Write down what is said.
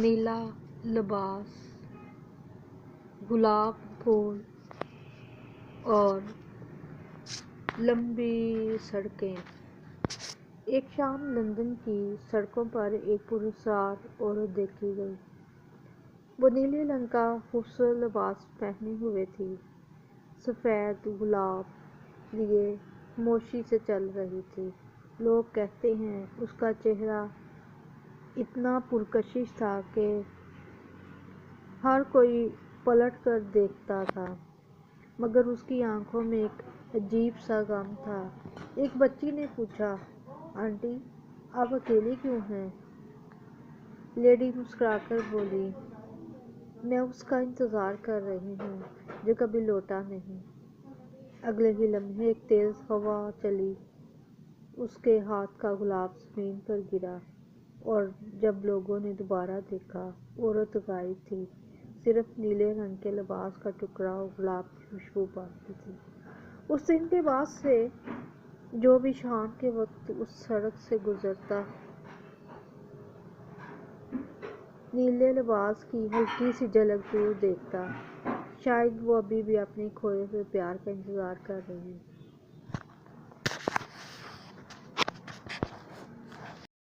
نیلا لباس، گلاب پھول اور لمبی سڑکیں۔ ایک شام لندن کی سڑکوں پر ایک پراسرار عورت دیکھی گئی۔ وہ نیلے رنگ کا خوبصورت لباس پہنے ہوئے تھی، سفید گلاب لیے خاموشی سے چل رہی تھی۔ لوگ کہتے ہیں اس کا چہرہ اتنا پرکشش تھا کہ ہر کوئی پلٹ کر دیکھتا تھا، مگر اس کی آنکھوں میں ایک عجیب سا غم تھا۔ ایک بچی نے پوچھا، آنٹی آپ اکیلی کیوں ہیں؟ لیڈی مسکرا کر بولی، میں اس کا انتظار کر رہی ہوں جو کبھی لوٹا نہیں۔ اگلے ہی لمحے ایک تیز ہوا چلی، اس کے ہاتھ کا گلاب زمین پر گرا، اور جب لوگوں نے دوبارہ دیکھا، عورت غائب تھی، صرف نیلے رنگ کے لباس کا ٹکڑا اور گلاب کی خوشبو باقی تھی۔ اس دن کے بعد سے جو بھی شام کے وقت اس سڑک سے گزرتا، نیلے لباس کی ہلکی سی جھلک دور دیکھتا، شاید وہ ابھی بھی اپنے کھوئے ہوئے پیار کا انتظار کر رہی ہے۔